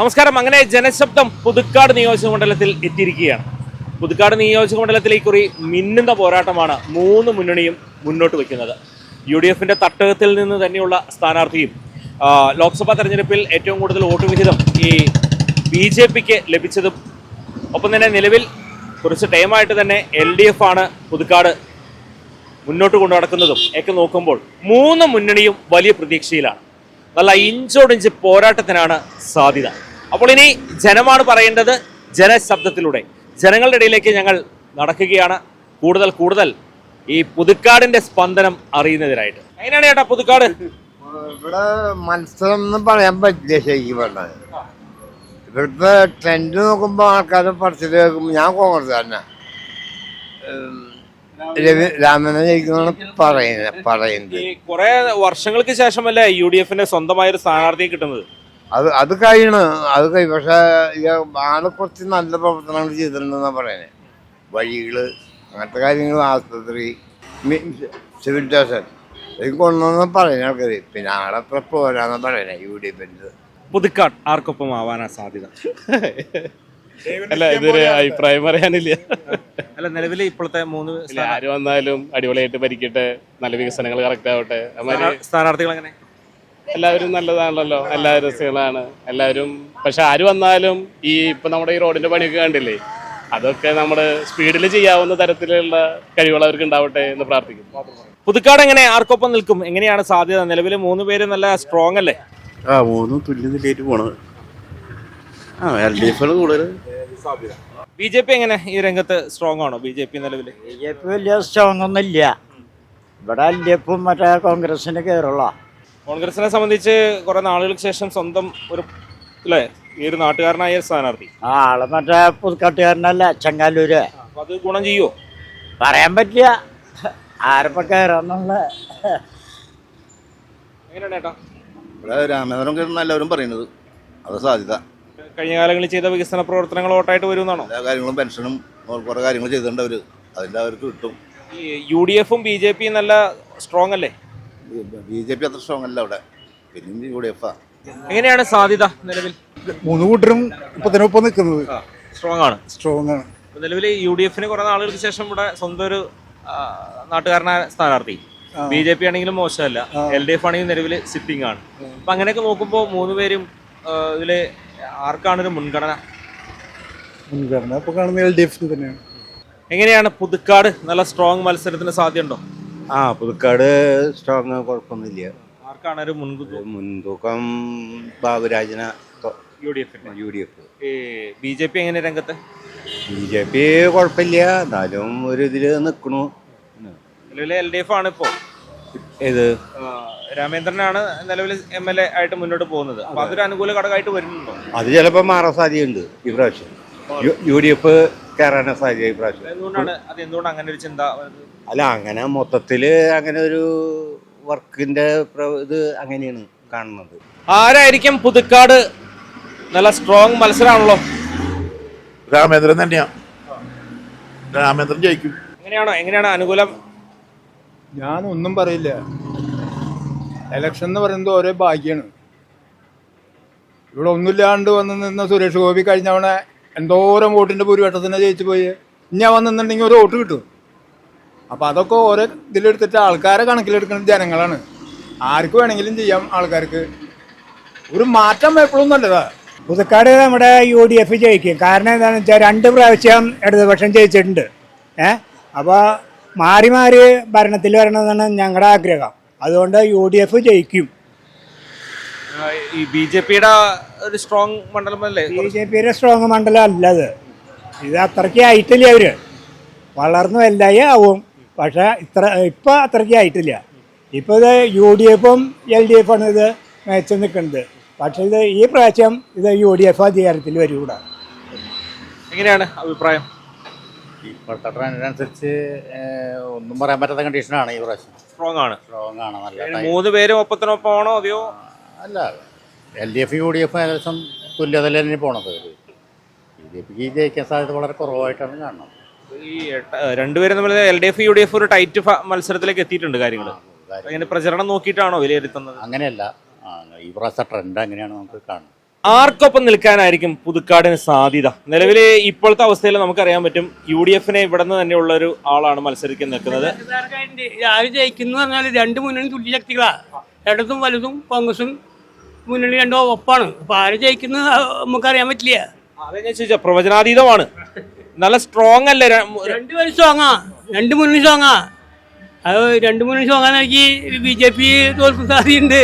നമസ്കാരം. അങ്ങനെ ജനശബ്ദം പുതുക്കാട് നിയോജകമണ്ഡലത്തിൽ എത്തിയിരിക്കുകയാണ്. പുതുക്കാട് നിയോജകമണ്ഡലത്തിലെ കുറി മിന്നുന്ന പോരാട്ടമാണ് മൂന്ന് മുന്നണിയും മുന്നോട്ട് വയ്ക്കുന്നത്. UDFിന്റെ തട്ടകത്തിൽ നിന്ന് തന്നെയുള്ള സ്ഥാനാർത്ഥിയും ലോക്സഭാ തെരഞ്ഞെടുപ്പിൽ ഏറ്റവും കൂടുതൽ വോട്ട് വിഹിതം ഈ BJPക്ക് ലഭിച്ചതും ഒപ്പം തന്നെ നിലവിൽ കുറച്ച് ടൈമായിട്ട് തന്നെ LDF ആണ് പുതുക്കാട് മുന്നോട്ട് കൊണ്ടു നടക്കുന്നതും ഒക്കെ നോക്കുമ്പോൾ മൂന്ന് മുന്നണിയും വലിയ പ്രതീക്ഷയിലാണ്. നല്ല ഇഞ്ചോടിഞ്ച് പോരാട്ടത്തിനാണ് സാധ്യത. അപ്പോൾ ഇനി ജനമാണ് പറയേണ്ടത്. ജനശബ്ദത്തിലൂടെ ജനങ്ങളുടെ ഇടയിലേക്ക് ഞങ്ങൾ നടക്കുകയാണ്. കൂടുതൽ ഈ പുതുക്കാടിന്റെ സ്പന്ദനം അറിയുന്നതിനായിട്ട്. എങ്ങനെയാണ് ചേട്ടാ പുതുക്കാട്? ഇവിടെ മത്സരം ഒന്നും പറയാൻ പറ്റില്ല. ശരിക്കും പറഞ്ഞത് ഇവിടുത്തെ ട്രെൻഡ് നോക്കുമ്പോ ആൾക്കാരെ പറച്ചിൽ കേൾക്കുമ്പോ ഞാൻ കോൺഗ്രസ് തന്നെ രാമനെ ജയിക്കുന്നതാണ് പറയുന്നത്. കുറെ വർഷങ്ങൾക്ക് ശേഷമല്ലേ UDFന്റെ സ്വന്തമായ ഒരു സ്ഥാനാർത്ഥിയെ കിട്ടുന്നത്. അത് കഴിയണം. പക്ഷെ ആള് കുറച്ച് നല്ല പ്രവർത്തനങ്ങൾ ചെയ്തിട്ടുണ്ടെന്നാ പറയുന്നത്. വഴികള്, അങ്ങനത്തെ കാര്യങ്ങൾ, ആശുപത്രി, സിവിൽ സ്റ്റേഷൻ ഇതൊക്കെ കൊണ്ടുവന്ന പറയുന്ന ആൾക്കാര്. പിന്നെ ആളത്ര പോരാന്നാ പറയണേ UDFിന്റെ. പുതുക്കാട് ആർക്കൊപ്പം ആവാനാ സാധ്യത? അല്ല, ഇതൊരു അഭിപ്രായം പറയാനില്ല. അല്ല, നിലവിൽ ഇപ്പോഴത്തെ മൂന്ന് ആര് വന്നാലും അടിപൊളിയായിട്ട് ഭരിക്കട്ടെ, നല്ല വികസനങ്ങൾ കറക്റ്റ് ആവട്ടെ. സ്ഥാനാർത്ഥികൾ എങ്ങനെ? എല്ലാവരും നല്ലതാണല്ലോ, എല്ലാ രസങ്ങളാണ് എല്ലാവരും. പക്ഷെ ആര് വന്നാലും ഇപ്പൊ നമ്മുടെ ഈ റോഡിന്റെ പണിയൊക്കെ കണ്ടില്ലേ, അതൊക്കെ നമ്മുടെ സ്പീഡിൽ ചെയ്യാവുന്ന തരത്തിലുള്ള കഴിവുകൾ അവർക്ക് ഉണ്ടാവട്ടെ എന്ന് പ്രാർത്ഥിക്കുന്നു. പുതുക്കാട് എങ്ങനെ ആർക്കൊപ്പം നിൽക്കും? എങ്ങനെയാണ് സാധ്യത? നിലവിൽ മൂന്ന് പേര് നല്ല സ്ട്രോങ് അല്ലേ? മൂന്നും തുല്യതയിലേക്ക് പോണത്. LDF കൂടുതൽ. BJP എങ്ങനെ ഈ രംഗത്ത് സ്ട്രോങ് ആണോ? BJP നിലവിൽ BJP വലിയ സ്ട്രോങ് ഒന്നും ഇല്ല. ഇവിടെ LDFും മറ്റേ കോൺഗ്രസിന് കയറുള്ള. കോൺഗ്രസിനെ സംബന്ധിച്ച് കുറെ നാളുകൾക്ക് ശേഷം സ്വന്തം ഒരു അല്ലേ ഈ ഒരു നാട്ടുകാരനായ സ്ഥാനാർത്ഥി. ആള് മറ്റേ പുതുക്കാട്ടുകാരനല്ല, ചെങ്ങാലൂര്. അപ്പൊ അത് ഗുണം ചെയ്യുമോ? പറയാൻ പറ്റില്ല ആരപ്പ കയറാന്നുള്ള. എങ്ങനെയാണ് ഏട്ടാ? ഇവിടെ രാമേന്ദ്രൻ കയറുന്ന എല്ലാവരും പറയുന്നത് അത് സാധ്യത. കഴിഞ്ഞ കാലങ്ങളിൽ ചെയ്ത വികസന പ്രവർത്തനങ്ങൾ വോട്ടായിട്ട് വരുമെന്നാണോ? എല്ലാ കാര്യങ്ങളും പെൻഷനും കുറെ കാര്യങ്ങൾ ചെയ്തിട്ടുണ്ട് അവര്. അതിന്റെ അവർക്ക് കിട്ടും. ഈ UDFും BJPയും നല്ല സ്ട്രോങ് അല്ലേ? BJP അത്ര സ്ട്രോങ് അല്ല അവിടെ. പിന്നെ UDF. എങ്ങനെയാണ് സാധ്യത നിലവിൽ? മൂന്ന് കൂട്ടരും ഒപ്പം നിൽക്കുന്നത് സ്ട്രോങ് ആണ്. നിലവിൽ UDFന് കുറെ നാളുകൾക്ക് ശേഷം ഇവിടെ സ്വന്തം ഒരു നാട്ടുകാരനായ സ്ഥാനാർത്ഥി. BJP ആണെങ്കിലും മോശമല്ല, LDF ആണെങ്കിലും നിലവിൽ സിറ്റിംഗ് ആണ്. അപ്പൊ അങ്ങനെയൊക്കെ നോക്കുമ്പോൾ മൂന്ന് പേരും ഇതില് ആർക്കാണ് ഒരു മുൻഗണന? ഇപ്പൊ കാണുന്ന LDF തന്നെയാണ്. എങ്ങനെയാണ് പുതുക്കാട് നല്ല സ്ട്രോങ് മത്സരത്തിന് സാധ്യതയുണ്ടോ? പുതുക്കാട് സ്ട്രോങ് കുഴപ്പമൊന്നുമില്ല. ആർക്കാണ് ഒരു മുൻതൂക്കം? ബാബുരാജന UDF. BJP എങ്ങനെ രംഗത്ത്? BJP കുഴപ്പമില്ല, എന്നാലും ഒരു ഇതില് നിക്കണു. നിലവിലെ LDF ആണ് ഇപ്പോ. ഏത് രാമേന്ദ്രനാണ് നിലവിൽ MLA ആയിട്ട് മുന്നോട്ട് പോകുന്നത്. അപ്പൊ അതൊരു അനുകൂല ഘടകമായിട്ട് വരുന്നുണ്ടോ? അത് ചിലപ്പോ മാറാൻ സാധ്യതയുണ്ട് ഈ പ്രാവശ്യം. UDF കയറാൻ സാധ്യത ഈ പ്രാവശ്യം. എന്തുകൊണ്ട് അങ്ങനെ ഒരു ചിന്ത? അല്ല, അങ്ങനെ മൊത്തത്തില് അങ്ങനെ ഒരു വർക്കിന്റെ ഇത് അങ്ങനെയാണ് കാണുന്നത്. ആരായിരിക്കും പുതുക്കാട്? നല്ല സ്ട്രോങ് മത്സരമാണല്ലോ. രാമേന്ദ്രൻ തന്നെയാ. രാമേന്ദ്രൻ ജയിക്കും. എങ്ങനെയാണ് അനുകൂലം? ഞാനൊന്നും പറയില്ല. എലക്ഷൻ എന്ന് പറയുന്നത് ഓരോ ഭാഗ്യാണ്. ഇവിടെ ഒന്നുമില്ലാണ്ട് വന്ന് നിന്ന സുരേഷ് ഗോപി കഴിഞ്ഞവണ എന്തോരം വോട്ടിന്റെ ഭൂരിപക്ഷത്തിന് ജയിച്ചു പോയി. ഇനി വന്നിട്ടുണ്ടെങ്കിൽ ഒരു വോട്ട് കിട്ടും. അപ്പൊ അതൊക്കെ ഓരോ ഇതിലെടുത്തിട്ട് ആൾക്കാരെ കണക്കിലെടുക്കുന്ന ജനങ്ങളാണ്. ആർക്ക് വേണമെങ്കിലും ചെയ്യാം. ആൾക്കാർക്ക് ഒരു മാറ്റം എപ്പോഴും നല്ലതാ. പുതുക്കാട് നമ്മുടെ UDF ജയിക്കും. കാരണം എന്താണെന്ന് വെച്ചാൽ 2 പ്രാവശ്യം ഇടതുപക്ഷം ജയിച്ചിട്ടുണ്ട്. അപ്പോൾ മാറി ഭരണത്തിൽ വരണമെന്നാണ് ഞങ്ങളുടെ ആഗ്രഹം. അതുകൊണ്ട് UDF ജയിക്കും. ഈ BJPയുടെ ഒരു സ്ട്രോങ് മണ്ഡലമല്ലേ? BJPയുടെ സ്ട്രോങ് മണ്ഡലം അല്ലത്. ഇത് അത്രയ്ക്ക് ആയിട്ടില്ല. അവര് വളർന്നു വലുതായി ആവും. പക്ഷെ ഇപ്പം അത്രയ്ക്ക് ആയിട്ടില്ല. ഇപ്പോൾ ഇത് UDFും LDF ആണ് ഇത് മെച്ച നിൽക്കുന്നത്. പക്ഷെ ഇത് ഈ പ്രാവശ്യം UDF അധികാരത്തിൽ വരൂടാ. എങ്ങനെയാണ് അഭിപ്രായം? ഇപ്പോഴത്തെ ട്രെൻഡിനനുസരിച്ച് ഒന്നും പറയാൻ പറ്റാത്ത കണ്ടീഷനാണ് ഈ പ്രാവശ്യം. സ്ട്രോങ് ആണ്. നല്ല മൂന്ന് പേരും ഒപ്പത്തിനൊപ്പമാണോ അതെയോ? അല്ല, LDF UDF ഏകദേശം തുല്യതയിൽ തന്നെ പോണത്. BJPക്ക് ജയിക്കാൻ സാധ്യത വളരെ കുറവായിട്ടാണ് കാണുന്നത്. ഈ രണ്ടുപേരും തമ്മിൽ LDF UDF ഒരു ടൈറ്റ് മത്സരത്തിലേക്ക് എത്തിയിട്ടുണ്ട് കാര്യങ്ങൾ. അങ്ങനെ പ്രചരണം നോക്കിയിട്ടാണോ വിലയിരുത്തുന്നത്? അങ്ങനെയല്ല, ഈ പ്രാവശ്യത്തെ ട്രെൻഡ് അങ്ങനെയാണ് നമുക്ക് കാണുന്നത്. ആർക്കൊപ്പം നിൽക്കാനായിരിക്കും പുതുക്കാടിന് സാധ്യത? നിലവിലെ ഇപ്പോഴത്തെ അവസ്ഥയിൽ നമുക്കറിയാൻ പറ്റും UDF ഇവിടെ നിന്ന് തന്നെയുള്ള ഒരു ആളാണ് മത്സരിക്കാൻ നിൽക്കുന്നത്. ആര് ജയിക്കുന്നു പറഞ്ഞാൽ രണ്ട് മുന്നണി തുല്യ ശക്തികളാ. ഇടതും വലുതും കോൺഗ്രസും മുന്നണി രണ്ടോ ഒപ്പാണ്. അപ്പൊ ആര് ജയിക്കുന്നു നമുക്കറിയാൻ പറ്റില്ല. അതെ ഞാൻ ചോദിച്ചാ, പ്രവചനാതീതമാണ്. നല്ല സ്ട്രോങ് അല്ലേ? രണ്ടുപേരും സ്ട്രോങ്ങാ, രണ്ട് മുന്നണി സ്ട്രോങ്ങാ. അത് രണ്ട് മുന്നണി സ്ട്രോങ്ങാണെങ്കിൽ BJP തോൽക്കുന്ന സാധ്യതയുണ്ട്.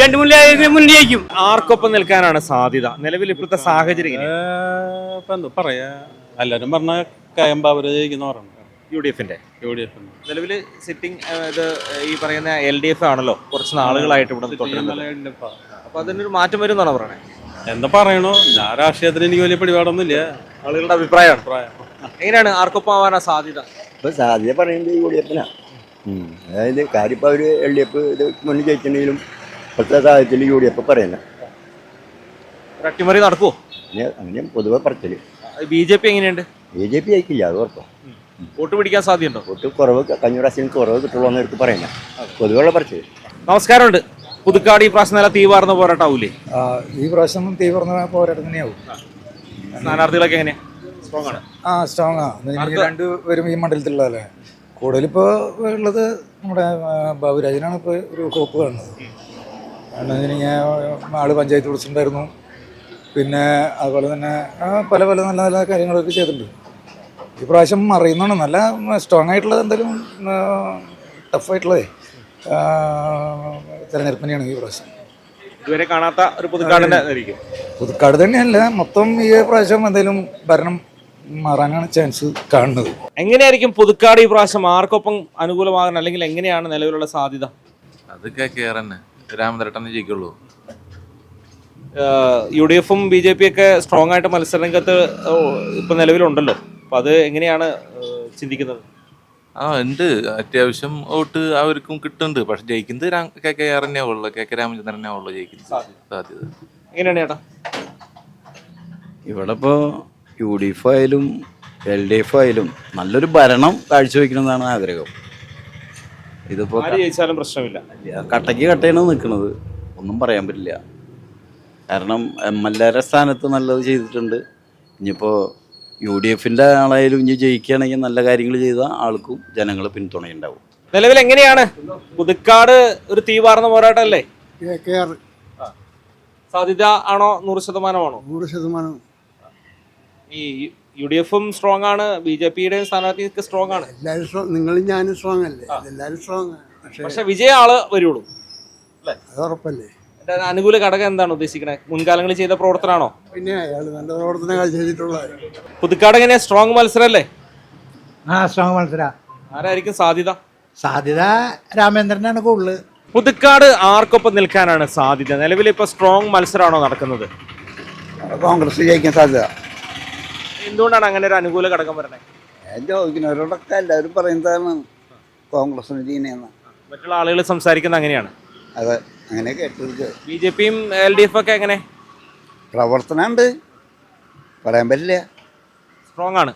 രണ്ട് മുന്നണി ജയിക്കും. ആർക്കൊപ്പം നിൽക്കാനാണ് സാധ്യത നിലവിൽ ഇപ്പോഴത്തെ സാഹചര്യം? ഇപ്പൊ എന്താ പറയാ, എല്ലാരും പറഞ്ഞ കയമ്പാവര് ജയിക്കുന്നവരാണ്. UDF നിലവിൽ സിറ്റിംഗ് ഇത് ഈ പറയുന്ന LDF ആണല്ലോ കുറച്ച് നാളുകളായിട്ട് ഇവിടെ തുടരുന്നത്. അപ്പൊ അതിനൊരു മാറ്റം വരും എന്നാണ് പറയുന്നത്. എന്താ പറയണോ, ഞാൻ രാഷ്ട്രീയത്തിന് എനിക്ക് വലിയ പിടിപാടൊന്നും ഇല്ല. ആളുകളുടെ അഭിപ്രായമാണ്. എങ്ങനെയാണ് ആർക്കൊപ്പം ആവാനാ സാധ്യത? ഇപ്പൊ സാധ്യത പറയുന്നത് UDF അതായത് കാര്യം ഇപ്പൊ ഒരു LDF ഇത് മുന്നിൽ ജയിച്ചിട്ടുണ്ടെങ്കിലും ഇപ്പോഴത്തെ സാഹചര്യത്തിൽ UDF പറയുന്നത് അട്ടിമറി നടക്കുവോ? അങ്ങനെ പൊതുവെ പറച്ചില്. BJP എങ്ങനെയുണ്ട്? BJP ജയിക്കില്ല, അത് ഉറപ്പം. വോട്ട് പിടിക്കാൻ സാധ്യതയുണ്ടോ? വോട്ട് കുറവ്, കഴിഞ്ഞ പ്രാവശ്യം കുറവ് കിട്ടുള്ളൂ എന്ന് എടുത്ത് പറയുന്നത് പൊതുവെയുള്ള പറച്ചില്. നമസ്കാരമുണ്ട്. പുതുക്കാട് ഈ പ്രാവശ്യം നല്ല തീവാർന്ന പോരാട്ടാവൂലേ? ഈ പ്രാവശ്യം തീവ്ര പോരാട്ടം തന്നെയാവും. സ്ഥാനാർത്ഥികളൊക്കെ എങ്ങനെയാ? സ്ട്രോങ് ആണ്. സ്ട്രോങ് രണ്ടുപേരും ഈ മണ്ഡലത്തിലുള്ളതല്ലേ. കൂടുതലിപ്പോൾ ഉള്ളത് നമ്മുടെ ബാബുരാജനാണ് ഇപ്പോൾ ഒരു ഹോപ്പ് കാണുന്നത്. കാരണം ആള് പഞ്ചായത്ത് പ്രസിഡന്റായിരുന്നു. പിന്നെ അതുപോലെ തന്നെ പല പല നല്ല നല്ല കാര്യങ്ങളൊക്കെ ചെയ്തിട്ടുണ്ട്. ഈ പ്രാവശ്യം അറിയുന്നതാണ് നല്ല സ്ട്രോങ് ആയിട്ടുള്ളത്, എന്തെങ്കിലും ടഫായിട്ടുള്ളത് തെരഞ്ഞെടുപ്പ് തന്നെയാണ് ഈ പ്രാവശ്യം. ഇതുവരെ കാണാത്ത ഒരു പുതുക്കാട് തന്നെയല്ല, മൊത്തം ഈ പ്രാവശ്യം എന്തെങ്കിലും ഭരണം മാറാനാണ് ചാൻസ് കാണുന്നത്. എങ്ങനെയായിരിക്കും പുതുക്കാട് ഈ പ്രാവശ്യം ആർക്കൊപ്പം അനുകൂലമാകാൻ, അല്ലെങ്കിൽ എങ്ങനെയാണ് നിലവിലുള്ള സാധ്യത? അതൊക്കെ കേറന്നെ രാമതരട്ടനെ ജയിക്കുള്ളൂ. UDF BJP ഒക്കെ സ്ട്രോങ് ആയിട്ട് മത്സരരംഗത്ത് ഇപ്പൊ നിലവിലുണ്ടല്ലോ. അപ്പൊ അത് എങ്ങനെയാണ് ചിന്തിക്കുന്നത്? ഉണ്ട്, അത്യാവശ്യം വോട്ട് അവർക്കും കിട്ടുന്നുണ്ട്. പക്ഷെ ജയിക്കുന്നത് KKR തന്നെയാ ഉള്ളു, KK രാമചന്ദ്രൻ തന്നെയാ ഉള്ളു ജയിക്കുന്നത് സാധ്യത. എങ്ങനെയാണ് ചേട്ടാ? ഇവിടെ ഇപ്പോൾ UDF ആയാലും LDF ആയാലും നല്ലൊരു ഭരണം കാഴ്ചവെക്കണമെന്നാണ് ആഗ്രഹം. ഇതിപ്പോ ജയിച്ചാലും പ്രശ്നമില്ല, കട്ടയ്ക്ക് കട്ടയാണ് നിൽക്കുന്നത്, ഒന്നും പറയാൻ പറ്റില്ല. കാരണം MLA സ്ഥാനത്ത് നല്ലത് ചെയ്തിട്ടുണ്ട്. ഇനിയിപ്പോൾ UDF ആളായാലും ഇനി ജയിക്കുകയാണെങ്കിൽ നല്ല കാര്യങ്ങൾ ചെയ്ത ആൾക്കും ജനങ്ങൾ പിന്തുണയുണ്ടാവും. നിലവിൽ എങ്ങനെയാണ് പുതുക്കാട് ഒരു തീവാർന്ന പോരാട്ടമല്ലേ? സാധ്യത ആണോ? 100% ആണോ? 100%. ഈ UDF സ്ട്രോങ് ആണ്, BJP സ്ഥാനാർത്ഥി സ്ട്രോങ് ആണ്. എല്ലാവരും നിങ്ങളും ഞാനും സ്ട്രോങ് അല്ലേ? എല്ലാവരും സ്ട്രോങ്. പക്ഷെ വിജയ ആള് വരുള്ളൂ അല്ലേ? അത് ഉറപ്പല്ലേ. അനുകൂല ഘടകം എന്താണ് ഉദ്ദേശിക്കണേ? മുൻകാലങ്ങളിൽ ചെയ്ത പ്രവർത്തനമാണോ? പിന്നെ അയാൾ നല്ല പ്രവർത്തനങ്ങൾ ചെയ്തിട്ടുള്ളത്. പുതുക്കാട് എങ്ങനെ സ്ട്രോങ് മത്സരല്ലേ? സ്ട്രോങ് മത്സര. ആരായിരിക്കും സാധ്യത? സാധ്യത രാമേന്ദ്രനാണ് കൂടുതൽ. പുതുക്കാട് ആർക്കൊപ്പം നിൽക്കാനാണ് സാധ്യത? നിലവിൽ ഇപ്പൊ സ്ട്രോങ് മത്സരമാണോ നടക്കുന്നത്? കോൺഗ്രസ് ജയിക്കാൻ സാധ്യത. എന്തുകൊണ്ടാണ് അങ്ങനെ ഒരു അനുകൂല ഘടകം വരണേ? ചോദിക്കുന്നവരോടൊക്കെ എല്ലാവരും പറയുന്നതാണ് കോൺഗ്രസിന് ചെയ്യുന്നതെന്ന്. മറ്റുള്ള ആളുകൾ സംസാരിക്കുന്നത് അങ്ങനെയാണ്. അതെ, അങ്ങനെ കേട്ടത്. BJP LDF ഒക്കെ എങ്ങനെ പ്രവർത്തനം ഉണ്ട്, പറയാൻ പറ്റില്ല. സ്ട്രോങ് ആണ്.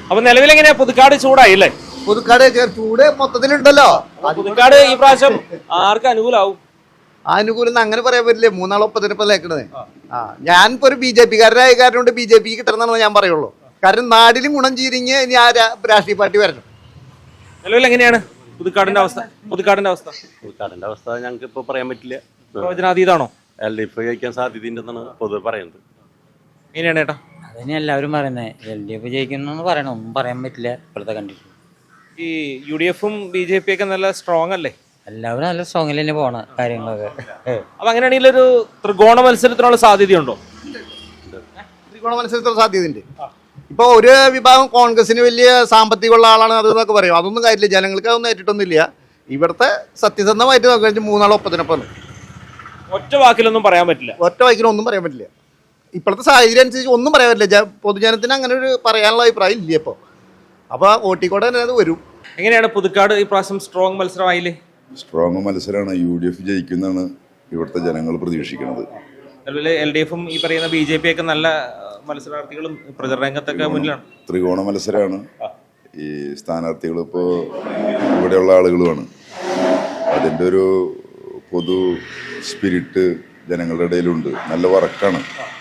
അപ്പൊ നിലവിൽ എങ്ങനെയാ? പുതുക്കാട് ചൂടായി അല്ലേ? പുതുക്കാട് ചൂട് മൊത്തത്തിലുണ്ടല്ലോ. പുതുക്കാട് ഈ പ്രാവശ്യം ആർക്ക് അനുകൂലാവും? അനുകൂലം അങ്ങനെ പറയാൻ പറ്റില്ല. മൂന്നാളൊപ്പത്തിനിപ്പോ നിൽക്കണത്. ഞാനിപ്പോ ഒരു BJP കാരനായ കാരണം BJP കിട്ടണമെന്നാണ് ഞാൻ പറയുള്ളൂ. കാരണം നാടിലും ഗുണം ചെയ്തിങ്ങ് ഇനി ആ രാഷ്ട്രീയ പാർട്ടി വരണം. നിലവിൽ എങ്ങനെയാണ് പുതുക്കാടിന്റെ അവസ്ഥ? പുതുക്കാടിന്റെ അവസ്ഥ ഞങ്ങൾക്ക് ഇപ്പോൾ പറയാൻ പറ്റില്ല. പ്രവചനാതീതാണോ? LDF ജയിക്കാൻ സാധ്യതയുണ്ടെന്നാണ് പൊതുവെ പറയുന്നത്. എങ്ങനെയാണ് ചേട്ടാ? അതന്നെ എല്ലാവരും പറയുന്നത്. LDF ജയിക്കുന്നു പറയണം, ഒന്നും പറയാൻ പറ്റില്ല ഇപ്പോഴത്തെ കണ്ടീഷൻ. ഈ UDF BJP ഒക്കെ നല്ല സ്ട്രോങ് അല്ലേ? എല്ലാവരും നല്ല സ്ട്രോങ്ങിൽ തന്നെ പോണ കാര്യങ്ങളൊക്കെ. അപ്പൊ അങ്ങനെയാണെങ്കിൽ ഒരു ത്രികോണ മത്സരത്തിനുള്ള സാധ്യതയുണ്ടോ? ത്രികോണ മത്സരത്തിനുള്ള സാധ്യതയുണ്ട്. ഇപ്പൊ ഒരു വിഭാഗം കോൺഗ്രസിന് വലിയ സാമ്പത്തികമുള്ള ആളാണ് അത് എന്നൊക്കെ പറയും. അതൊന്നും കാര്യമില്ല, ജനങ്ങൾക്ക് അതൊന്നും ഏറ്റിട്ടൊന്നുമില്ല. ഇവിടുത്തെ സത്യസന്ധമായിട്ട് നോക്കി മൂന്നാളൊപ്പത്തിനൊപ്പം. ഒറ്റ വാക്കിലൊന്നും പറയാൻ പറ്റില്ല. ഒറ്റ വാക്കിലൊന്നും പറയാൻ പറ്റില്ല. ഇപ്പോഴത്തെ സാഹചര്യം അനുസരിച്ച് ഒന്നും പറയാൻ പറ്റില്ല. പൊതുജനത്തിന് അങ്ങനെ ഒരു പറയാനുള്ള അഭിപ്രായം ഇല്ല ഇപ്പോൾ. അപ്പോൾ ഓട്ടിക്കോടെ തന്നെ അത് വരും. എങ്ങനെയാണ് പുതുക്കാട് ഈ പ്രാവശ്യം സ്ട്രോങ് മത്സരമായില്ലേ? സ്ട്രോങ് മത്സരമാണ്. UDF ജയിക്കുന്നതാണ് ഇവിടുത്തെ ജനങ്ങൾ പ്രതീക്ഷിക്കുന്നത്. അതുപോലെ LDF ഈ പറയുന്ന BJP ഒക്കെ നല്ല മത്സരാർത്ഥികളും പ്രചരണരംഗത്തൊക്കെ മുന്നിലാണ്. ത്രികോണ മത്സരമാണ്. ഈ സ്ഥാനാർത്ഥികൾ ഇപ്പോൾ ഇവിടെയുള്ള ആളുകളുമാണ്. അതിൻ്റെ ഒരു പൊതു സ്പിരിറ്റ് ജനങ്ങളുടെ ഇടയിലുണ്ട്. നല്ല വർക്കാണ്.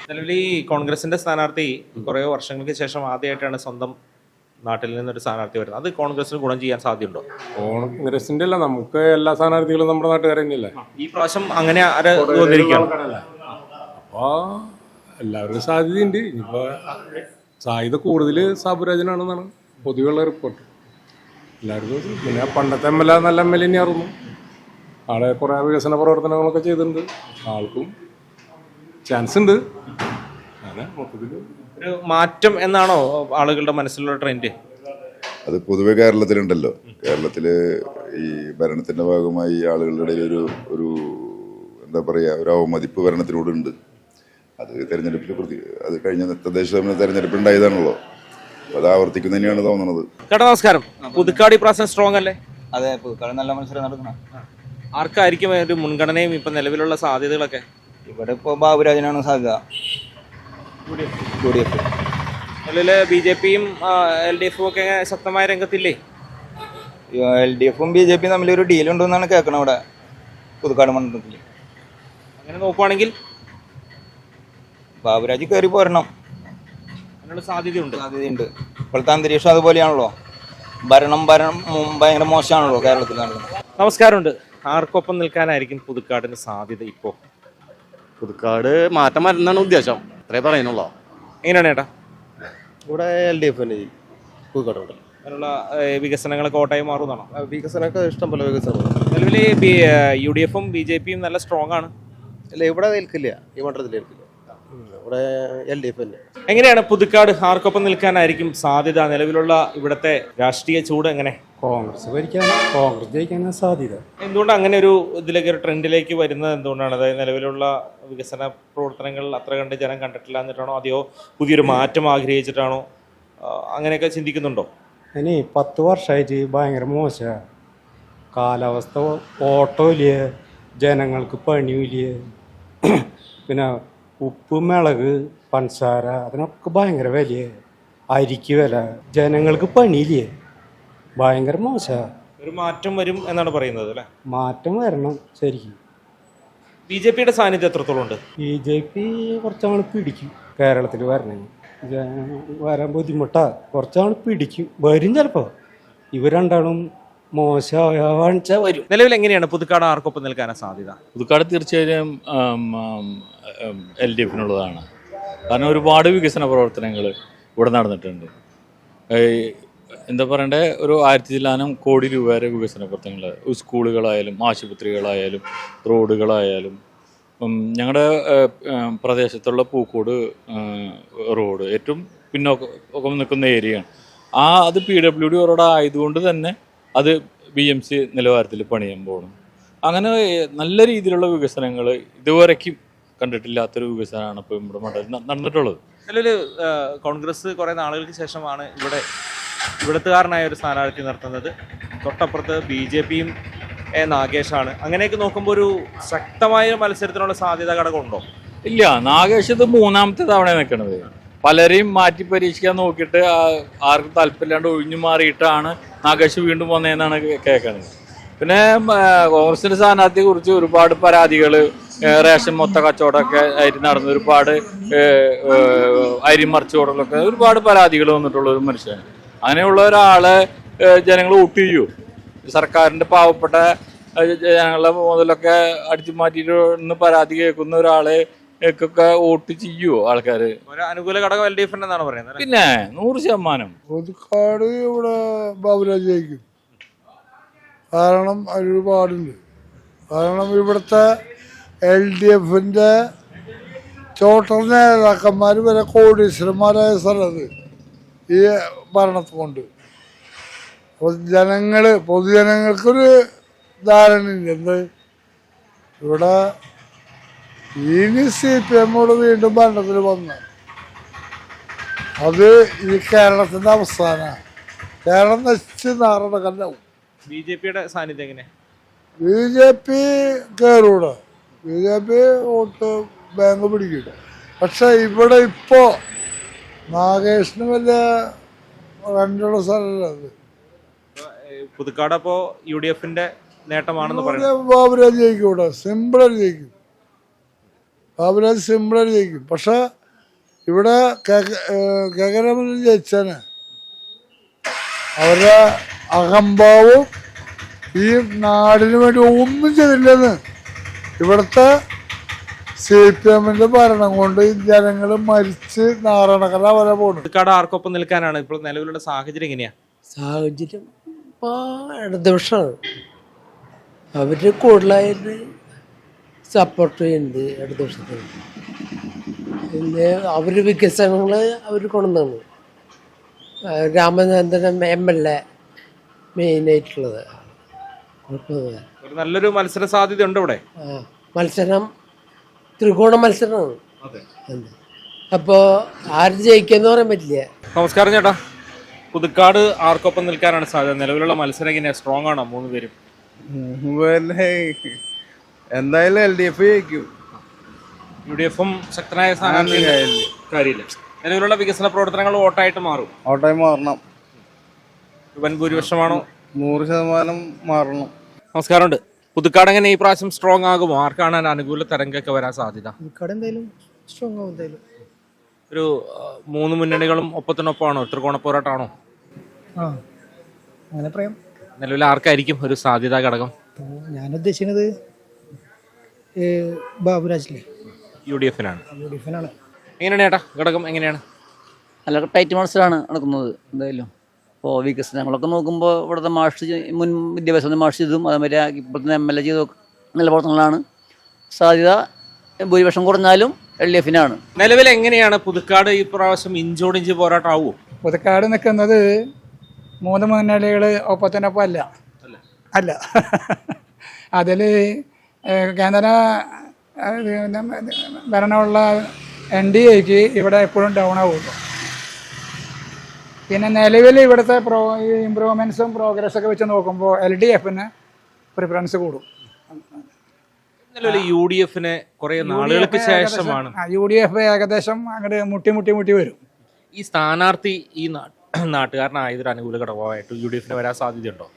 നിലവിൽ ഈ കോൺഗ്രസിന്റെ സ്ഥാനാർത്ഥി കുറേ വർഷങ്ങൾക്ക് ശേഷം ആദ്യമായിട്ടാണ് സ്വന്തം നാട്ടിൽ നിന്നൊരു സ്ഥാനാർത്ഥി വരുന്നത്. അത് കോൺഗ്രസിന് ഗുണം ചെയ്യാൻ സാധ്യതയുണ്ടോ? കോൺഗ്രസിന്റെ അല്ല, നമുക്ക് എല്ലാ സ്ഥാനാർത്ഥികളും നമ്മുടെ നാട്ടുകാർ തന്നെയല്ലേ. ഈ പ്രാവശ്യം അങ്ങനെ തോന്നിയിരിക്കുകയാണ്. അപ്പോൾ എല്ലാവർക്കും സാധ്യതയുണ്ട്. ഇനിയിപ്പോൾ സാധ്യത കൂടുതൽ സാബുരാജനാണെന്നാണ് പൊതുവെയുള്ള റിപ്പോർട്ട്. എല്ലാവർക്കും പിന്നെ പണ്ടത്തെ MLA നല്ല MLA തന്നെയായിരുന്നു. ആളെ കുറേ വികസന പ്രവർത്തനങ്ങളൊക്കെ ചെയ്തിട്ടുണ്ട്. ആൾക്കും ചാൻസ് ഉണ്ട്. അങ്ങനെ മൊത്തത്തിൽ ഒരു മാറ്റം എന്നാണോ ആളുകളുടെ മനസ്സിലുള്ള ട്രെൻഡ്? അത് പൊതുവെ കേരളത്തിലുണ്ടല്ലോ. കേരളത്തിൽ ഈ ഭരണത്തിൻ്റെ ഭാഗമായി ആളുകളുടെ ഇടയിൽ ഒരു എന്താ പറയുക, ഒരു അവമതിപ്പ് ഭരണത്തിനോടുണ്ട്. അത് തെരഞ്ഞെടുപ്പിൽ അത് കഴിഞ്ഞ തദ്ദേശ തെരഞ്ഞെടുപ്പ് ഉണ്ടായതാണല്ലോ. അപ്പോൾ അത് ആവർത്തിക്കുന്ന തന്നെയാണ് തോന്നുന്നത്. ചേട്ടാ നമസ്കാരം. പുതുക്കാട് പ്രാവശ്യം സ്ട്രോങ് അല്ലേ? അതെ, പുതുക്കാട് നല്ല മത്സരം നടക്കണം. ആർക്കായിരിക്കും ഒരു മുൻഗണനയും ഇപ്പം നിലവിലുള്ള സാധ്യതകളൊക്കെ? ഇവിടെ ഇപ്പോൾ ബാബുരാജനാണ് സാധ്യത. UDF. നിലവിൽ BJPയും LDFും ഒക്കെ ശക്തമായ രംഗത്തില്ലേ? LDFും BJPയും തമ്മിലൊരു ഡീലുണ്ടെന്നാണ് കേൾക്കണം ഇവിടെ പുതുക്കാട് മണ്ഡലത്തിൽ. അങ്ങനെ നോക്കുവാണെങ്കിൽ ബാബുരാജ് കയറി പോരണം. അതിനുള്ള സാധ്യതയുണ്ട്. ഇപ്പോഴത്തെ അന്തരീക്ഷം അതുപോലെയാണല്ലോ. ഭരണം ഭയങ്കര മോശമാണല്ലോ കേരളത്തിൽ നടക്കുന്നത്. നമസ്കാരമുണ്ട്. ആർക്കൊപ്പം നിൽക്കാനായിരിക്കും പുതുക്കാടിന് സാധ്യത ഇപ്പോൾ? പുതുക്കാട് മാറ്റം വരുന്നതാണ് ഉദ്ദേശം. അത്രേ പറയുന്നുള്ളൂ. എങ്ങനെയാണ് ചേട്ടാ? ഇവിടെ LDF തന്നെ പുതുക്കാട് അതിനുള്ള വികസനങ്ങൾ കോട്ടയം മാറുന്നതാണോ? വികസനമൊക്കെ ഇഷ്ടം പോലെ വികസനം. നിലവിൽ UDFും BJPയും നല്ല സ്ട്രോങ് ആണ്. അല്ല, ഇവിടെ നിൽക്കില്ല, ഈ മണ്ഡലത്തിൽ നിൽക്കില്ല. ഇവിടെ LDF തന്നെ. എങ്ങനെയാണ് പുതുക്കാട് ആർക്കൊപ്പം നിൽക്കാനായിരിക്കും സാധ്യത? നിലവിലുള്ള ഇവിടുത്തെ രാഷ്ട്രീയ ചൂട് എങ്ങനെ? കോൺഗ്രസ് ജയിക്കാനാണ് സാധ്യത. എന്തുകൊണ്ട് അങ്ങനെ ഒരു ഇതിലേക്ക് ഒരു ട്രെൻഡിലേക്ക് വരുന്നത് എന്തുകൊണ്ടാണ്? അതായത് നിലവിലുള്ള വികസന പ്രവർത്തനങ്ങൾ അത്ര കണ്ട് ജനം കണ്ടിട്ടില്ല എന്നിട്ടാണോ, അതെയോ പുതിയൊരു മാറ്റം ആഗ്രഹിച്ചിട്ടാണോ? അങ്ങനെയൊക്കെ ചിന്തിക്കുന്നുണ്ടോ? ഇനി 10 വർഷമായിട്ട് ഭയങ്കര മോശമാണ് കാലാവസ്ഥ. ഓട്ടോയില്ല, ജനങ്ങൾക്ക് പണിയില്ല, പിന്നെ ഉപ്പ്, മിളക്, പഞ്ചസാര അതിനൊക്കെ ഭയങ്കര വിലയാണ്. അരിക്ക് വില, ജനങ്ങൾക്ക് പണിയില്ലേ, ഭയങ്കര മോശമാണ്. ഒരു മാറ്റം വരും എന്നാണ് പറയുന്നത് അല്ലേ? മാറ്റം വരണം ശരിക്കും. BJPയുടെ സാന്നിധ്യം എത്രത്തോളം ഉണ്ട്? BJP കുറച്ചാൾ പിടിക്കും കേരളത്തിൽ വരണമെങ്കിൽ. വരാൻ ബുദ്ധിമുട്ടാ, കുറച്ചാൾ പിടിക്കും, വരും ചിലപ്പോൾ. ഇവർ രണ്ടാളും മോശമാവാണിച്ചാൽ വരും. നിലവിൽ എങ്ങനെയാണ് പുതുക്കാട് ആർക്കൊപ്പം നിൽക്കാനാണ് സാധ്യത? പുതുക്കാട് തീർച്ചയായും LDFിനുള്ളതാണ്. കാരണം ഒരുപാട് വികസന പ്രവർത്തനങ്ങൾ ഇവിടെ നടന്നിട്ടുണ്ട്. എന്താ പറയണ്ടേ, ഒരു 1000 കോടി രൂപ വരെ വികസന പ്രവർത്തനങ്ങൾ, സ്കൂളുകളായാലും ആശുപത്രികളായാലും റോഡുകളായാലും. ഞങ്ങളുടെ പ്രദേശത്തുള്ള പൂക്കോട് റോഡ് ഏറ്റവും പിന്നോക്കം നിൽക്കുന്ന ഏരിയയാണ്. അത് PWD റോഡ് ആയതുകൊണ്ട് തന്നെ അത് BMC നിലവാരത്തിൽ പണിയാൻ പോകണം. അങ്ങനെ നല്ല രീതിയിലുള്ള വികസനങ്ങൾ ഇതുവരയ്ക്കും കണ്ടിട്ടില്ലാത്തൊരു വികസനമാണ് ഇപ്പോൾ നമ്മുടെ മണ്ഡലത്തിൽ നടന്നിട്ടുള്ളത്. നിലവിൽ കോൺഗ്രസ് കുറേ നാളുകൾക്ക് ശേഷമാണ് ഇവിടുത്തുകാരനായ ഒരു സ്ഥാനാർത്ഥി നിർത്തുന്നത്. തൊട്ടപ്പുറത്ത് BJPയും നാഗേഷാണ്. അങ്ങനെയൊക്കെ നോക്കുമ്പോൾ ഒരു ശക്തമായ മത്സരത്തിനുള്ള സാധ്യത ഘടകമുണ്ടോ? ഇല്ല, നാഗേഷ് ഇത് 3ാമത്തെ തവണ നിൽക്കുന്നത്. പലരെയും മാറ്റി പരീക്ഷിക്കാൻ നോക്കിയിട്ട് ആർക്കും താല്പര്യമില്ലാണ്ട് ഒഴിഞ്ഞു മാറിയിട്ടാണ് നാഗേഷ് വീണ്ടും വന്നതെന്നാണ് കേൾക്കുന്നത്. പിന്നെ കോൺഗ്രസിൻ്റെ സ്ഥാനാർത്ഥിയെ കുറിച്ച് ഒരുപാട് പരാതികൾ, റേഷൻ മൊത്ത കച്ചവടമൊക്കെ ആയിട്ട് നടന്ന ഒരുപാട് അരിമറിച്ചുകൊടലൊക്കെ ഒരുപാട് പരാതികൾ വന്നിട്ടുള്ള ഒരു മനുഷ്യനാണ്. അങ്ങനെയുള്ള ഒരാളെ ജനങ്ങൾ വോട്ട് ചെയ്യൂ? സർക്കാരിൻ്റെ പാവപ്പെട്ട ജനങ്ങളുടെ മുതലൊക്കെ അടിച്ചു മാറ്റിയിട്ട് പരാതി കേൾക്കുന്ന ഒരാളെ ഒക്കെ വോട്ട് ചെയ്യുമോ ആൾക്കാർ? ഒരു അനുകൂല ഘടകം LDF എന്നാണ് പറയുന്നത്. പിന്നെ 100%. പുതുക്കാട് ഇവിടെ ബാബുരാജ് ജയിക്കും. കാരണം ഒരുപാടുണ്ട്. കാരണം ഇവിടുത്തെ LDFിൻ്റെ ചോട്ടർ നേതാക്കന്മാർ വരെ കോടീശ്വരന്മാരായ സ്ഥലത്ത് ഈ ഭരണത്തെ കൊണ്ട്. അപ്പോൾ പൊതുജനങ്ങൾക്കൊരു ധാരണയില്ല. എന്ത് ഇവിടെ ഇനി CPM വീണ്ടും ഭരണത്തിൽ വന്ന് അത് ഈ കേരളത്തിൻ്റെ അവസാനമാണ്. കേരളം നശിച്ച് നാറടക്കല്ലാവും. BJPയുടെ സാന്നിധ്യം എങ്ങനെ? BJP കയറൂടെ. BJP വോട്ട് ബാങ്ക് പിടിക്കും. പക്ഷെ ഇവിടെ ഇപ്പോൾ നാഗേഷിന് വലിയ റണ്ടുള്ള സ്ഥലമല്ല അത്. പുതുക്കാട് അപ്പോൾ UDFന്റെ നേട്ടമാണെന്ന് പറയുന്നത്. ബാബുരാജ് ജയിക്കും. ഇവിടെ സിമ്പിളായിട്ട് ജയിക്കും. ബാബുരാജ് സിമ്പിളായിട്ട് ജയിക്കും. പക്ഷെ ഇവിടെ കെ രാമചന്ദ്രൻ ജയിച്ചാണ് അവരുടെ അഹംഭാവവും ഈ നാടിന് വേണ്ടി ഒന്നും ചെയ്തില്ലെന്ന്. ഇവിടുത്തെ CPM-ന്റെ ഭരണം കൊണ്ട് ജനങ്ങൾ മരിച്ച് നാരണക്കര വരെ പോകുന്നു. പുതുക്കാട് ആർക്കൊപ്പം നിൽക്കാനാണ് ഇപ്പോൾ നിലവിലുള്ള സാഹചര്യം എങ്ങനെയാ? സാഹചര്യം ഇപ്പോൾ ഇടതുപക്ഷമാണ്. അവർ കൂടുതലായിട്ട് സപ്പോർട്ട് ചെയ്യുന്നത് ഇടതുപക്ഷത്തിന്. പിന്നെ അവർ വികസനങ്ങൾ അവർ കൊണ്ടുവന്നു. രാമചന്ദ്രൻ MLA മെയിനായിട്ടുള്ളത്. ഒരു നല്ലൊരു മത്സര സാധ്യത ഉണ്ട് ഇവിടെ. മത്സരം ത്രികോണ മത്സരമാണ്. അപ്പോൾ ആര് ജയിക്കാന്ന് പറയാൻ പറ്റില്ല. നമസ്കാരം ചേട്ടാ. പുതുക്കാട് ആർക്കൊപ്പം നിൽക്കാനാണ് സാധ്യത? നിലവിലുള്ള മത്സരം എങ്ങനെയാ? സ്ട്രോങ് ആണോ 3 പേരും? എന്തായാലും LDF ജയിക്കും. UDF-ഉം ശക്തനായ കാര്യമില്ല. നിലവിലുള്ള വികസന പ്രവർത്തനങ്ങൾ വോട്ടായിട്ട് മാറും. ഓട്ടായി മാറണം. വൻ ഭൂരിപക്ഷമാണോ? 100% മാറണം. നമസ്കാരമുണ്ട്. പുതുക്കാട് എങ്ങനെ ഈ പ്രാവശ്യം സ്ട്രോങ് ആകുമോ? ആർക്കാണ് അനുകൂല തരംഗമൊക്കെ വരാൻ സാധ്യത? എന്തായാലും സ്ട്രോങ് ആവും. എന്തായാലും ഒരു 3 മുന്നണികളും ഒപ്പത്തിനൊപ്പമാണോ? ത്രികോണ പോരാട്ടമാണോ? അങ്ങനെ പറയാം. നിലവിൽ ആർക്കായിരിക്കും ഒരു സാധ്യതാ ഘടകം? ഞാൻ ഉദ്ദേശിക്കുന്നത് ബാബുരാജിലെ UDF-നാണ്. എങ്ങനെയാണ് ചേട്ടാ ഘടകം? എങ്ങനെയാണ്? നല്ല ടൈറ്റ് മത്സരമാണ് നടക്കുന്നത്. എന്തായാലും ഇപ്പോൾ വികസനങ്ങളൊക്കെ നോക്കുമ്പോൾ ഇവിടുത്തെ മുൻ വിദ്യാഭ്യാസ ചെയ്തും അതേമാതിരി ഇപ്പോഴത്തെ MLA ചെയ്ത നല്ല പ്രവർത്തനങ്ങളാണ്. സാധ്യത ഭൂരിപക്ഷം കുറഞ്ഞാലും LDF-നാണ്. നിലവിൽ എങ്ങനെയാണ് പുതുക്കാട് ഈ പ്രാവശ്യം ഇഞ്ചോടിഞ്ച് പോരാട്ടമാവോ? പുതുക്കാട് നിൽക്കുന്നത് 3 മുന്നണികൾ ഒപ്പത്തിനൊപ്പം അല്ല. അതിൽ കേന്ദ്ര ഭരണമുള്ള NDAക്ക് ഇവിടെ എപ്പോഴും ഡൗൺ ആവുള്ളൂ. പിന്നെ നിലവിൽ ഇവിടുത്തെ ഇമ്പ്രൂവ്മെൻറ്റ്സും പ്രോഗ്രസ്സൊക്കെ വെച്ച് നോക്കുമ്പോൾ LDF-ന് പ്രിഫറൻസ് കൂടും. നിലവിൽ UDF-ന് കുറേ നാളുകൾക്ക് ശേഷമാണ്. UDF ഏകദേശം അങ്ങോട്ട് മുട്ടി വരും. ഈ സ്ഥാനാർത്ഥി ഈ നാട്ടുകാരനായതൊരു അനുകൂല ഘടകമായിട്ട് UDF-ന് വരാൻ സാധ്യതയുണ്ടോ?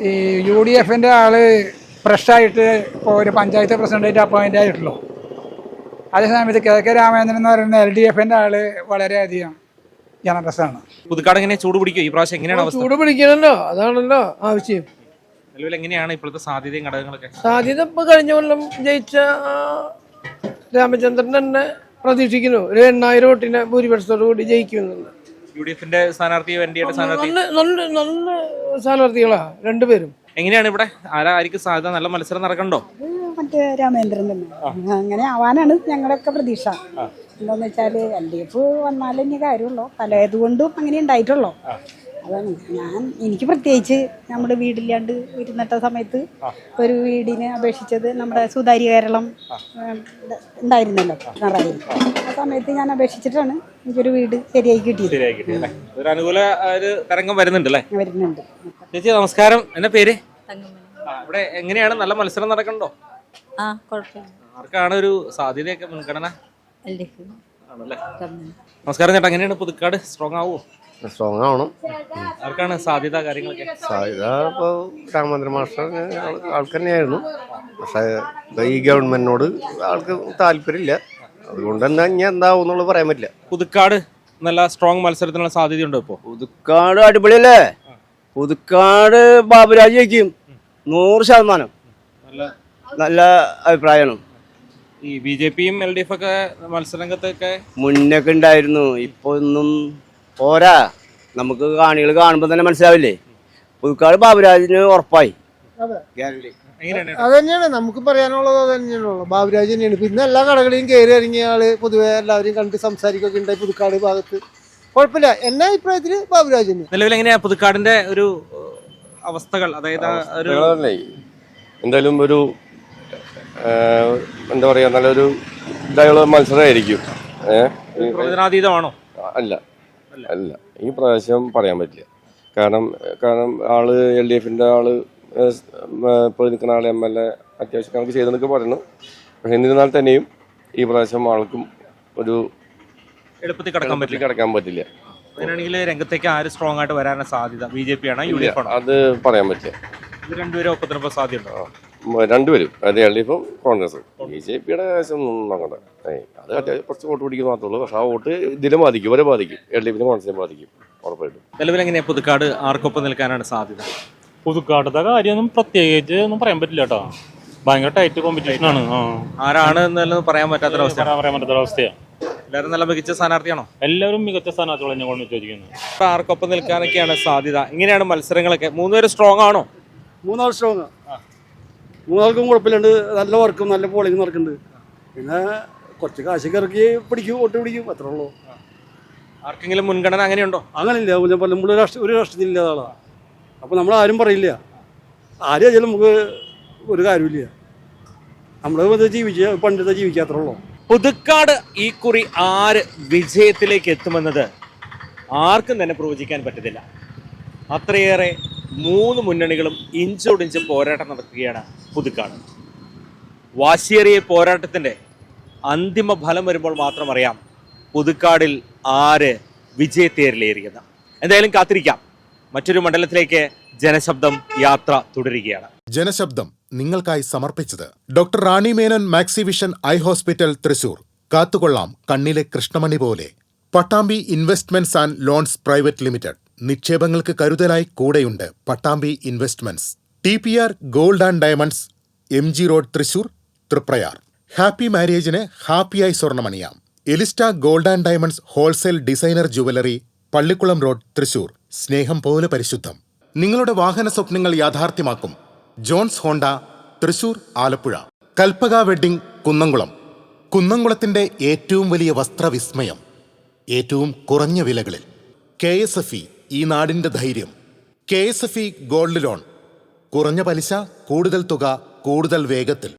ഈ UDF-ന്റെ ആള് ഫ്രഷായിട്ട് ഇപ്പോൾ ഒരു പഞ്ചായത്ത് പ്രസിഡന്റായിട്ട് അപ്പോയിൻ്റ് ആയിട്ടുള്ളൂ. അതേസമയത്ത് കെ രാമചന്ദ്രൻ എന്ന് പറയുന്ന LDF-ന്റെ ആള് വളരെയധികം ജനറസാണ്. പുതുക്കാട് എങ്ങനെ ചൂട് പിടിക്കും ഈ പ്രാവശ്യം? എങ്ങനെയാണ് അവസ്ഥ? ചൂട് പിടിക്കണല്ലോ, അതാണല്ലോ ആവശ്യം. നിലവിൽ എങ്ങനെയാണ് ഇപ്പോഴത്തെ സാധ്യതയും ഘടകങ്ങളൊക്കെ? സാധ്യത ഇപ്പോൾ കഴിഞ്ഞ കൊല്ലം ജയിച്ച രാമചന്ദ്രൻ തന്നെ പ്രതീക്ഷിക്കുന്നു. ഒരു 8000 വോട്ടിന് ഭൂരിപക്ഷത്തോടു കൂടി ജയിക്കുന്നുണ്ട്. UDF-ന്റെ സ്ഥാനാർത്ഥി NDA-യുടെ സ്ഥാനാർത്ഥി നല്ല സ്ഥാനാർത്ഥികളാ രണ്ടുപേരും. എങ്ങനെയാണ് ഇവിടെ ആരായിരിക്കും സാധ്യത? നല്ല മത്സരം നടക്കണ്ടോ? മറ്റേ രാമേന്ദ്രൻ തന്നെ. അങ്ങനെ ആവാനാണ് ഞങ്ങളൊക്കെ പ്രതീക്ഷ. എന്താന്ന് വെച്ചാല് LDF വന്നാലേ ഇനി കാര്യമുള്ളൂ. പലതുകൊണ്ടും അങ്ങനെ ഉണ്ടായിട്ടുള്ളൂ. അതാണ് എനിക്ക് പ്രത്യേകിച്ച് നമ്മുടെ വീടില്ലാണ്ട് ഇരുന്നിട്ട സമയത്ത് ഒരു വീടിന് അപേക്ഷിച്ചത് നമ്മുടെ സുതാര്യ കേരളം ഉണ്ടായിരുന്നല്ലോ പിണറായി. ആ സമയത്ത് ഞാൻ അപേക്ഷിച്ചിട്ടാണ് എനിക്കൊരു വീട് ശരിയായി കിട്ടിയത്. ഒരു അനുകൂല തരംഗം വരുന്നുണ്ട്. ചേച്ചി നമസ്കാരം. എന്നാ പേര്? ഇവിടെ എങ്ങനെയാണ് നല്ല മത്സരം നടക്കണ്ടോ? ആർക്കാണ് ഒരു സാധ്യതയൊക്കെ മുൻഗണന? ആണല്ലേ. നമസ്കാരം ചേട്ടാ. എങ്ങനെയാണ് പുതുക്കാട് സ്ട്രോങ് ആവുമോ? സ്ട്രോങ് ആവണം. ആർക്കാണ് സാധ്യത കാര്യങ്ങളൊക്കെ? സാധ്യത ഇപ്പോൾ രാമചന്ദ്രൻ മാസ്റ്റർ ആൾക്ക് തന്നെയായിരുന്നു. പക്ഷേ ഈ ഗവൺമെന്റിനോട് ആൾക്ക് താല്പര്യമില്ല. അതുകൊണ്ട് തന്നെ ഇനി എന്താവും എന്നുള്ളത് പറയാൻ പറ്റില്ല. പുതുക്കാട് നല്ല സ്ട്രോങ് മത്സരത്തിനുള്ള സാധ്യതയുണ്ടോ ഇപ്പോൾ? പുതുക്കാട് അടിപൊളിയല്ലേ? പുതുക്കാട് ബാബുരാജ് ജയിക്കും 100%. നല്ല അഭിപ്രായമാണ്. ഈ BJP-യും LDF-ഒക്കെ മത്സരരംഗത്തൊക്കെ മുന്നൊക്കെ ഉണ്ടായിരുന്നു. ഇപ്പോൾ ഒന്നും പോരാ. നമുക്ക് കാണികൾ കാണുമ്പോൾ തന്നെ മനസ്സിലാവില്ലേ? പുതുക്കാട് ബാബുരാജിന് ഉറപ്പായി. അത് തന്നെയാണ് നമുക്ക് പറയാനുള്ളത്. അത് തന്നെയാണുള്ളൂ. ബാബുരാജ് തന്നെയാണ്. പിന്നെ എല്ലാ കടകളെയും കയറി ഇറങ്ങിയ ആള് പൊതുവെ എല്ലാവരെയും കണ്ട് സംസാരിക്കുകയൊക്കെ ഉണ്ടായി പുതുക്കാട് ഭാഗത്ത്. കുഴപ്പമില്ല. എന്റെ അഭിപ്രായത്തില് ബാബുരാജ് തന്നെ. നിലവിൽ എങ്ങനെയാ പുതുക്കാടിന്റെ ഒരു അവസ്ഥകൾ? അതായത് എന്തായാലും ഒരു എന്താ പറയാ നല്ലൊരു ഇതായുള്ള മത്സരമായിരിക്കും. പ്രവചനാതീതമാണോ? അല്ല, ഈ പ്രാവശ്യം പറയാൻ പറ്റില്ല. കാരണം ആള് LDF-ന്റെ ആള് ഇപ്പോൾ നിൽക്കുന്ന ആള് MLA അത്യാവശ്യം കണക്ക് ചെയ്തെന്നൊക്കെ പറയുന്നു. പക്ഷെ എന്നിരുന്നാൽ തന്നെയും ഈ പ്രാവശ്യം ആൾക്കും ഒരു എളുപ്പത്തിൽ കടക്കാൻ പറ്റില്ല. അങ്ങനെയാണെങ്കിൽ രംഗത്തേക്ക് ആര് സ്ട്രോങ് ആയിട്ട് വരാനാണ് സാധ്യത? BJP ആണോ UDF ആണോ? അത് പറയാൻ പറ്റില്ല. ഇത് രണ്ടുപേരും ഒപ്പത്തിനൊപ്പം സാധ്യതയുണ്ടോ? രണ്ടുപേരും, അതായത് LDF-ഉം കോൺഗ്രസും. BJPയുടെ കേസം നോക്കണ്ട. അത് അത്യാവശ്യം കുറച്ച് വോട്ട് പിടിക്കുന്ന മാത്രമേ ഉള്ളൂ. പക്ഷെ ആ വോട്ട് ഇതിനെ ബാധിക്കും, ഇവരെ ബാധിക്കും, LDFന്റെ കോൺഗ്രസിനെ ബാധിക്കും ഉറപ്പായിട്ടും. നിലവിൽ എങ്ങനെയാ പുതുക്കാട് ആർക്കൊപ്പം നിൽക്കാനാണ് സാധ്യത? പുതുക്കാട്ടത്തെ കാര്യമൊന്നും പ്രത്യേകിച്ച് ഒന്നും പറയാൻ പറ്റില്ല കേട്ടോ. ഭയങ്കര ടൈറ്റ് കോമ്പറ്റീഷൻ ആണ്. ആരാണ് എന്നുള്ളത് പറയാൻ പറ്റാത്തൊരവസ്ഥ. പറയാൻ പറ്റാത്തൊരവസ്ഥയാണ്. എല്ലാവരും നല്ല മികച്ച സ്ഥാനാർത്ഥിയാണോ? എല്ലാവരും മികച്ച സ്ഥാനാർത്ഥികളെ ഞാൻ കൊണ്ട് ചോദിക്കുന്നത്. ആർക്കൊപ്പം നിൽക്കാനൊക്കെയാണ് സാധ്യത? എങ്ങനെയാണ് മത്സരങ്ങളൊക്കെ? മൂന്നുപേര് സ്ട്രോങ് ആണോ? മൂന്നാൾ സ്ട്രോങ്, മൂന്നാൾക്കും കുഴപ്പമില്ലാണ്ട് നല്ല വർക്കും നല്ല പോളിംഗ് നടക്കുന്നുണ്ട്. പിന്നെ കുറച്ച് കാശൊക്കെ ഇറക്കി പിടിക്കും, വോട്ട് പിടിക്കും, അത്രേ ഉള്ളൂ. ആർക്കെങ്കിലും മുൻഗണന അങ്ങനെയുണ്ടോ? അങ്ങനെയില്ല. നമ്മൾ ഒരു രാഷ്ട്രീയത്തിലില്ലാത്ത ആളാണ്. അപ്പോൾ നമ്മൾ ആരും പറയില്ല, ആരും അതിൽ നമുക്ക് ഒരു കാര്യമില്ല. നമ്മൾ പണ്ടത്തെ ജീവിക്കാത്രേ ഉള്ളൂ. പുതുക്കാട് ഈ കുറി ആര് വിജയത്തിലേക്ക് എത്തുമെന്നത് ആർക്കും തന്നെ പ്രവചിക്കാൻ പറ്റത്തില്ല. അത്രയേറെ മൂന്ന് മുന്നണികളും ഇഞ്ചോടിഞ്ച് പോരാട്ടം നടക്കുകയാണ് പുതുക്കാട്. വാശിയേറിയ പോരാട്ടത്തിൻ്റെ അന്തിമ ഫലം വരുമ്പോൾ മാത്രം അറിയാം പുതുക്കാടിൽ ആര് വിജയത്തേരിലേറിയെന്ന്. എന്തായാലും കാത്തിരിക്കാം. മറ്റൊരു മണ്ഡലത്തിലേക്ക് ജനശബ്ദം യാത്ര തുടരുകയാണ്. ജനശബ്ദം നിങ്ങൾക്കായി സമർപ്പിച്ചത് doctor Rani Menon Maxivision eye hospital, Thrissur. കാത്തുകൊള്ളാം കണ്ണിലെ കൃഷ്ണമണി പോലെ. Pattambi investments and loans private limited. നിക്ഷേപങ്ങൾക്ക് കരുതലായി കൂടെയുണ്ട് Pattambi investments. TPR gold and diamonds, MG road, Thrissur, Triprayar. Happy മാരേജിന് ഹാപ്പിയായി സ്വർണ്ണമണിയാം. Elista gold and diamonds wholesale designer jewellery, Pallikulam road, Thrissur. സ്നേഹം പോലെ പരിശുദ്ധം. നിങ്ങളുടെ വാഹന സ്വപ്നങ്ങൾ യാഥാർത്ഥ്യമാക്കും Johns Honda, Thrissur, Alappuzha. Kalpaka wedding, Kunnamkulam. കുന്നംകുളത്തിന്റെ ഏറ്റവും വലിയ വസ്ത്രവിസ്മയം, ഏറ്റവും കുറഞ്ഞ വിലകളിൽ. KSFE, ഈ നാടിന്റെ ധൈര്യം. KSFE gold loan. കുറഞ്ഞ പലിശ, കൂടുതൽ തുക, കൂടുതൽ വേഗത്തിൽ.